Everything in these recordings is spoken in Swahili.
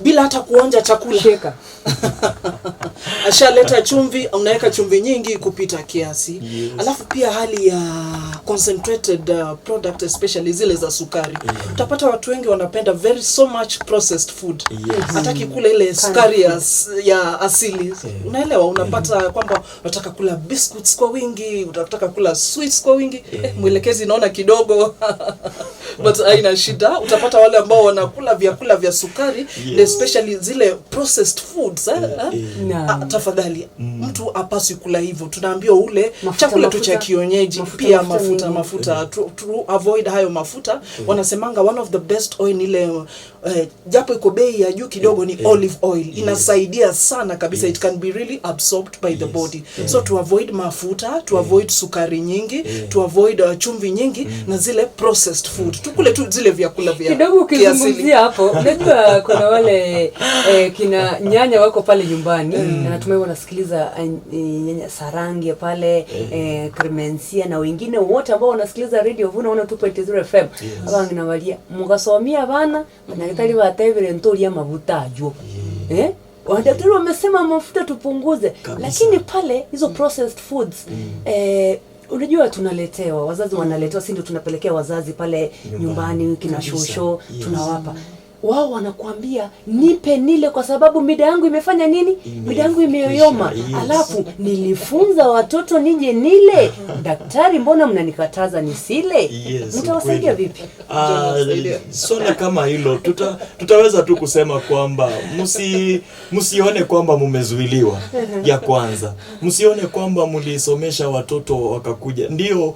bila hata kuonja chakula. Sheka. Ashaleta chumvi, unaweka chumvi nyingi kupita kiasi. Yes. Alafu pia hali ya concentrated product, especially zile za sukari. Utapata watu wengi wanapenda so much processed food. Hataki kula ile sukari ya asili. Unaelewa, unapata kwamba unataka kula biscuits kwa wingi, unataka kula sweets kwa wingi. Mwelekezi naona kidogo. But haina shida. Utapata wale ambao wanakula vyakula vya sukari, especially zile processed foods. Tafadhali mtu apasi kula hivyo. Tunaambiwa ule chakula tu cha kienyeji, pia mafuta to avoid hayo mafuta. Wanasemanga one of the best oil ile japo iko bei ya juu kidogo ni olive oil. Inasaidia sana kabisa. It can be really absorbed by the body. So to avoid mafuta, to avoid sukari nyingi, to avoid chumvi nyingi na zile processed food. Tukule tu zile vyakula vya kidogo. Ukizungumzia hapo, unajua kuna wale kina nyanya wako pale nyumbani na natumai wanasikiliza nyanya Sarangi pale, Clemencia na wengine wote ambao wanasikiliza Radio Vuna 102.0 FM. Abanga nawalia mugasomia bana madaktari batevere ntori ya mafuta ajo. Wadaktari wamesema mafuta tupunguze kabisa. Lakini pale hizo processed foods unajua tunaletewa, wazazi wanaletewa, si ndio tunapelekea wazazi pale nyumbani kina shosho tunawapa. Wao wanakuambia nipe nile kwa sababu mida yangu imefanya nini? Mida yangu imeyoyoma. Alafu nilifunza watoto nije nile. Daktari, mbona mnanikataza nisile? Mtawasaidia vipi? Swala kama hilo tutaweza tu kusema kwamba msione kwamba mumezuiliwa. Ya kwanza, msione kwamba mlisomesha watoto wakakuja. Ndio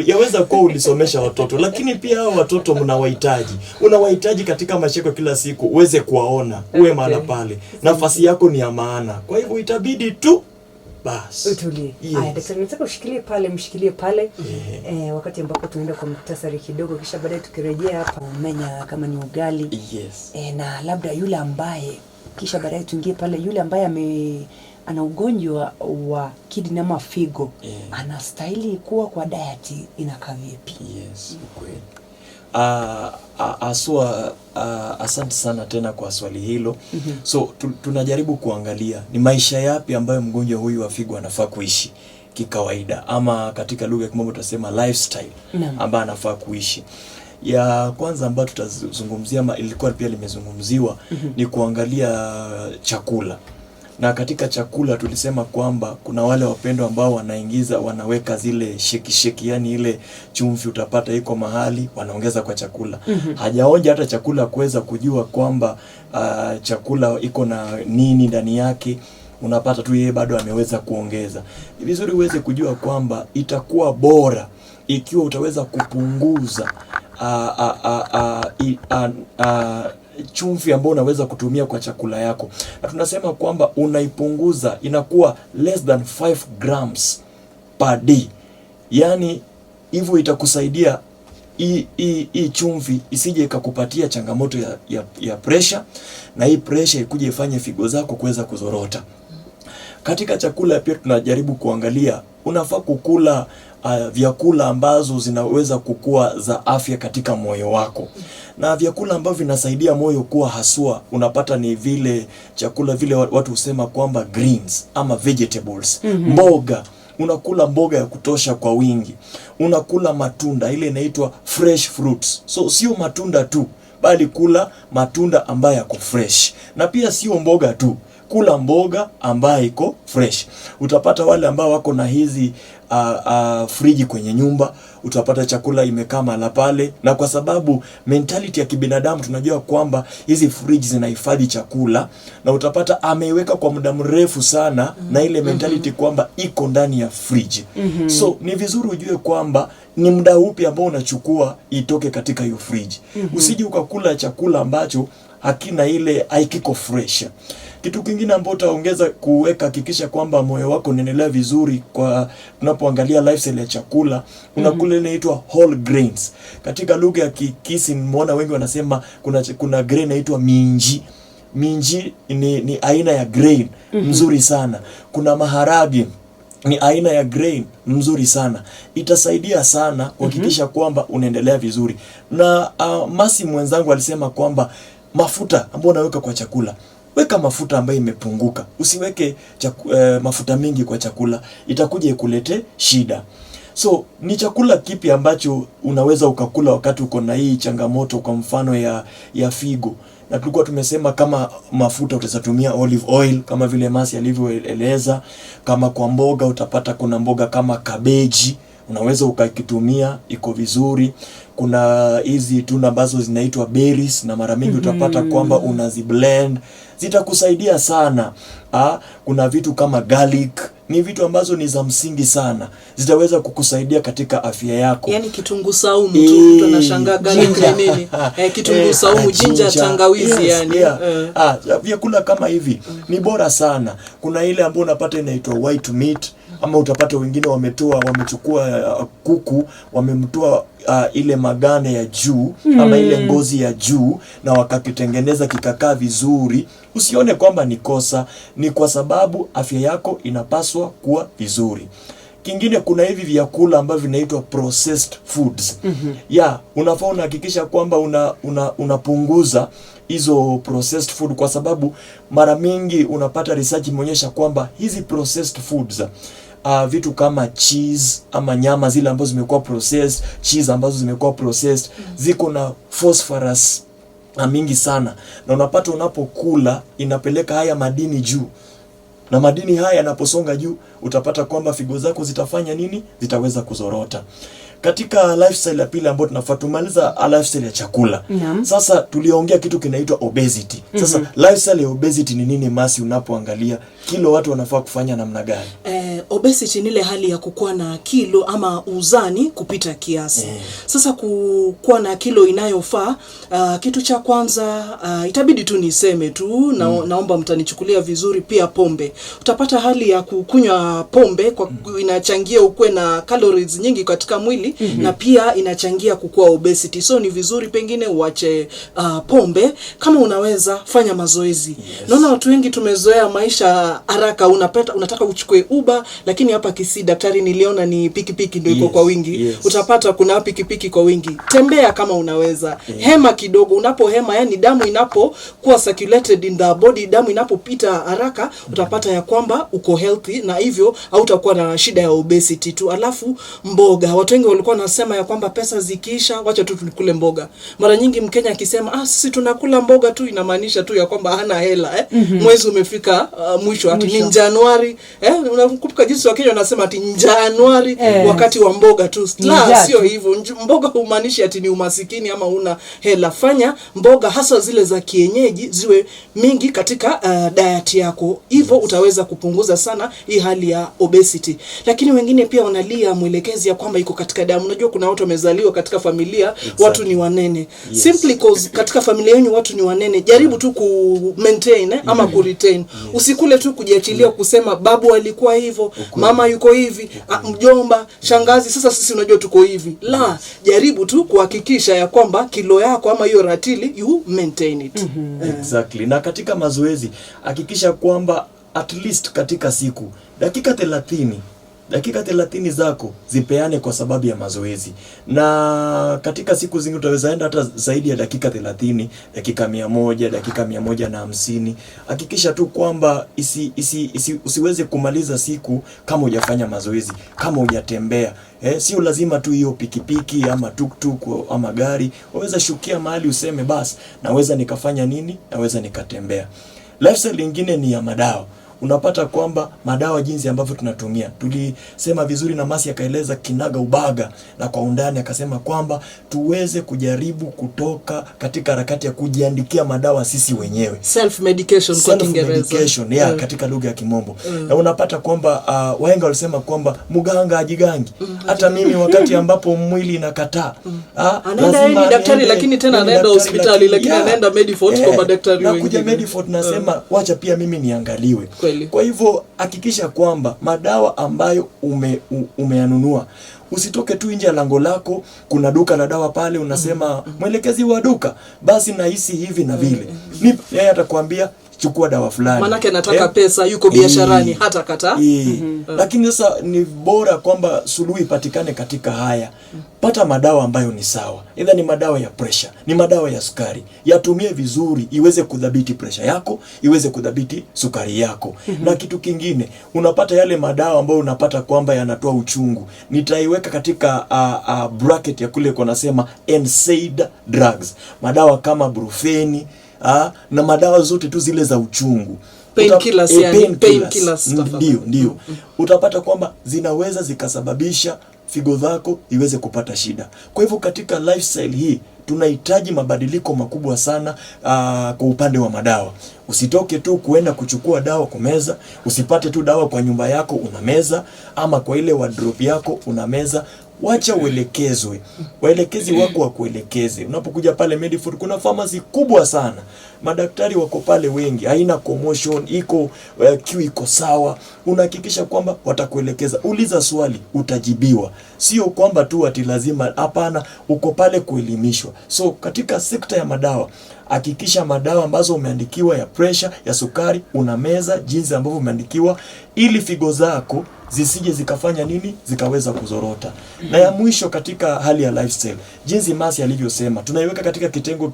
yaweza kuwa ulisomesha watoto, lakini pia hao watoto mnawahitaji. Unawahitaji katika maisha kila siku, uweze kuwaona, uwe mahala pale. Nafasi yako ni ya maana. Kwa hivyo itabidi tu basi utulie. Haya, daktari, nataka mshikilie pale wakati ambapo tunaenda kwa muktasari kidogo, kisha baadaye tukirejea hapa umenya kama ni ugali. Na labda yule ambaye kisha baadaye tuingie pale yule ambaye ana ugonjwa wa kidney ama figo, anastahili kuwa kwa diet inakaa vipi? Kweli. Asante sana tena kwa swali hilo. So tunajaribu kuangalia ni maisha yapi ambayo mgonjwa huyu wa figo anafaa kuishi kikawaida, ama katika lugha ya kimombo tutasema lifestyle ambayo anafaa kuishi. Ya kwanza ambayo tutazungumzia ilikuwa pia limezungumziwa ni kuangalia chakula. Na katika chakula tulisema kwamba kuna wale wapendwa ambao wanaweka zile sheki, yani ile chumvi utapata iko mahali wanaongeza kwa chakula. Hajaonja hata chakula kuweza kujua kwamba chakula iko na nini ndani yake. Unapata tu yeye bado ameweza kuongeza. Ni vizuri uweze kujua kwamba itakuwa bora ikiwa utaweza kupunguza chumvi ambayo unaweza kutumia kwa chakula yako. Na tunasema kwamba unaipunguza inakuwa less than 5 grams per day. Yani hivyo itakusaidia hii chumvi isije ikakupatia changamoto ya pressure, na hii pressure ikuje ifanye figo zako kuweza kuzorota. Katika chakula pia tunajaribu kuangalia unafaa kukula vyakula ambazo zinaweza kukua za afya katika moyo wako. Na vyakula ambavyo vinasaidia moyo kuwa haswa unapata ni vile chakula vile watu husema kwamba greens ama vegetables. Mboga, unakula mboga ya kutosha kwa wingi. Unakula matunda, ile inaitwa fresh fruits. So sio matunda tu, bali kula matunda ambayo yako fresh. Na pia sio mboga tu, kula mboga ambayo iko fresh. Utapata wale ambao wako na hizi friji kwenye nyumba, utapata chakula imekaa mahali pale, na kwa sababu mentality ya kibinadamu tunajua kwamba hizi friji zinahifadhi chakula, na utapata ameiweka kwa muda mrefu sana na ile mentality kwamba iko ndani ya friji. So ni vizuri ujue kwamba ni muda upi ambao unachukua itoke katika hiyo friji. Usije ukakula chakula ambacho hakina ile haikiko fresh. Kitu kingine ambacho utaongeza kuweka, hakikisha kwamba moyo wako unaendelea vizuri. Kwa tunapoangalia lifestyle ya chakula, unakula ile inaitwa whole grains. Katika lugha ya Kikisi nimeona wengi wanasema kuna grain inaitwa minji. Minji ni aina ya grain mzuri sana. Kuna maharage ni aina ya grain mzuri sana. Itasaidia sana kuhakikisha kwamba unaendelea vizuri. Na Masi mwenzangu alisema kwamba mafuta ambayo unaweka kwa chakula, weka mafuta ambayo imepunguka. Usiweke mafuta mingi kwa chakula, itakuja ikulete shida. So ni chakula kipi ambacho unaweza ukakula wakati uko na hii changamoto, kwa mfano ya figo? Na tulikuwa tumesema kama mafuta utaweza tumia olive oil kama vile Masi alivyoeleza. Kama kwa mboga utapata kuna mboga kama kabeji, unaweza ukakitumia, iko vizuri. Kuna hizi tuna ambazo zinaitwa berries, na mara mingi utapata kwamba unaziblend, zitakusaidia sana. Kuna vitu kama garlic, ni vitu ambazo ni za msingi sana, zitaweza kukusaidia katika afya yako. Yani kitunguu saumu tu, mtu anashangaa garlic ni nini? Kitunguu saumu, ginger, tangawizi, yani. Vyakula kama hivi ni bora sana. Kuna ile ambayo unapata inaitwa white meat, ama utapata wengine wamechukua kuku, wamemtoa ile magane ya juu ama ile ngozi ya juu, na wakakitengeneza kikakaa vizuri. Usione kwamba ni kosa, ni kwa sababu afya yako inapaswa kuwa vizuri. Kingine, kuna hivi vyakula ambavyo vinaitwa processed foods. Unafaa unahakikisha kwamba unapunguza hizo processed food, kwa sababu mara mingi unapata research imeonyesha kwamba hizi processed foods, vitu kama cheese ama nyama zile ambazo zimekuwa processed, cheese ambazo zimekuwa processed, ziko na phosphorus mingi sana, na unapata unapokula inapeleka haya madini juu, na madini haya yanaposonga juu utapata kwamba figo zako zitafanya nini? Zitaweza kuzorota. Katika lifestyle ya pili ambayo tunafaa tumaliza lifestyle ya chakula. Sasa tuliongea kitu kinaitwa obesity. Sasa lifestyle ya obesity ni nini, Masi, unapoangalia kilo watu wanafaa kufanya namna gani? Obesity ni ile hali ya kukuwa na kilo ama uzani kupita kiasi. Sasa kukuwa na kilo inayofaa, kitu cha kwanza itabidi tu niseme tu, naomba mtanichukulia vizuri, pia pombe. Utapata hali ya kukunywa pombe kwa inachangia ukue na calories nyingi katika mwili, na pia inachangia kukua obesity. So ni vizuri pengine uache pombe. Kama unaweza fanya mazoezi. Naona watu wengi tumezoea maisha haraka, unataka uchukue Uber, lakini hapa Kisii daktari niliona ni pikipiki ndio iko kwa wingi. Utapata kuna pikipiki kwa wingi. Tembea kama unaweza. Hema kidogo. Unapohema, yani damu inapokuwa circulated in the body, damu inapopita haraka, utapata ya kwamba uko healthy, na hivyo hautakuwa na shida ya obesity tu. Alafu mboga, watu wengi walikuwa nasema ya kwamba pesa zikiisha wacha tu tukule mboga. Mara nyingi Mkenya akisema sisi tunakula mboga tu, inamaanisha tu ya kwamba hana hela. Mwezi umefika mwisho, ati ni Januari. Unakumbuka jinsi Wakenya wanasema ati Januari wakati wa mboga tu. La, sio hivyo. Mboga humaanishi ati ni umasikini ama una hela. Fanya mboga hasa zile za kienyeji ziwe mingi katika diet yako. Hivyo utaweza kupunguza sana hii hali ya obesity. Lakini wengine pia wanalia mwelekezi ya kwamba iko katika damu. Unajua kuna watu wamezaliwa katika familia watu ni wanene. Simply cause katika familia yenu watu ni wanene, jaribu tu ku maintain ama ku retain. Usikule tu kujiachilia kusema babu alikuwa hivyo, mama yuko hivi, mjomba, shangazi, sasa sisi unajua tuko hivi. La, jaribu tu kuhakikisha ya kwamba kilo yako ama hiyo ratili you maintain it. Exactly. Na katika mazoezi hakikisha kwamba at least katika siku dakika 30 zako zipeane kwa sababu ya mazoezi. Na katika siku zingine utaweza enda hata zaidi ya dakika 30, dakika 100, dakika 150. Hakikisha tu kwamba usiweze kumaliza siku kama hujafanya mazoezi, kama hujatembea. Sio lazima tu hiyo pikipiki ama tuktuk ama gari. Waweza shukia mahali useme basi naweza nikafanya nini? Naweza nikatembea. Lifestyle lingine ni ya madawa. Unapata kwamba madawa jinsi ambavyo tunatumia. Tulisema vizuri na Masi akaeleza kinaga ubaga na kwa undani, akasema kwamba tuweze kujaribu kutoka katika harakati ya kujiandikia madawa sisi wenyewe. Self medication kwa Kiingereza. Katika lugha ya Kimombo. Na unapata kwamba wahenga walisema kwamba muganga ajigangi. Hata mimi wakati ambapo mwili inakataa, anaenda ni daktari lakini tena anaenda hospitali lakini anaenda Medifort kwa madaktari wengine. Na kuja Medifort nasema wacha pia mimi niangaliwe. Kwa hivyo hakikisha kwamba madawa ambayo umeyanunua, usitoke tu nje ya lango lako, kuna duka la dawa pale unasema mwelekezi wa duka, basi nahisi hivi na vile. Yeye atakwambia chukua dawa fulani. Manake nataka pesa, yuko biasharani, hata kata. Lakini sasa ni bora kwamba suluhu ipatikane katika haya. Pata madawa ambayo ni sawa. Either ni madawa ya pressure, ni madawa ya sukari. Yatumie vizuri iweze kudhibiti pressure yako, iweze kudhibiti sukari yako. Na kitu kingine, unapata yale madawa ambayo unapata kwamba yanatoa uchungu. Nitaiweka katika bracket ya kule kwa nasema NSAID drugs. Madawa kama Brufen, na madawa zote tu zile za uchungu. Painkillers, painkillers. Ndio. Utapata kwamba zinaweza zikasababisha figo zako iweze kupata shida. Kwa hivyo katika lifestyle hii tunahitaji mabadiliko makubwa sana kwa upande wa madawa. Usitoke tu kuenda kuchukua dawa kumeza, usipate tu dawa kwa nyumba yako unameza, ama kwa ile wardrobe yako unameza. Wacha uelekezwe. Waelekezi wako wakuelekeze. Unapokuja pale Medifood kuna pharmacy kubwa sana. Madaktari wako pale wengi, haina commotion, iko queue iko sawa. Unahakikisha kwamba watakuelekeza. Uliza swali, utajibiwa. Sio kwamba tu ati lazima, hapana, uko pale kuelimishwa. So katika sekta ya madawa, hakikisha madawa ambazo umeandikiwa ya pressure, ya sukari, unameza jinsi ambavyo umeandikiwa, ili figo zako zisije zikafanya nini, zikaweza kuzorota. Na ya mwisho katika hali ya lifestyle, jinsi Masi alivyosema, tunaiweka katika kitengo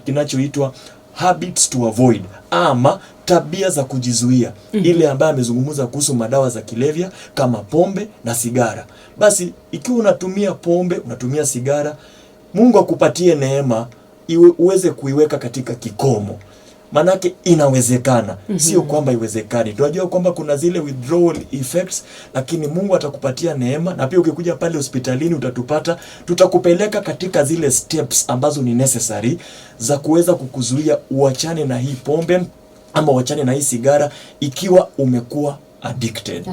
kinachoitwa habits to avoid, ama tabia za kujizuia. Ile ambayo amezungumza kuhusu madawa za kilevya kama pombe na sigara. Basi ikiwa unatumia pombe, unatumia sigara, Mungu akupatie neema uweze kuiweka katika kikomo. Manake inawezekana, sio kwamba iwezekani. Tunajua kwamba kuna zile withdrawal effects, lakini Mungu atakupatia neema, na pia ukikuja pale hospitalini utatupata, tutakupeleka katika zile steps ambazo ni necessary za kuweza kukuzuia uachane na hii pombe ama uachane na hii sigara ikiwa umekuwa addicted.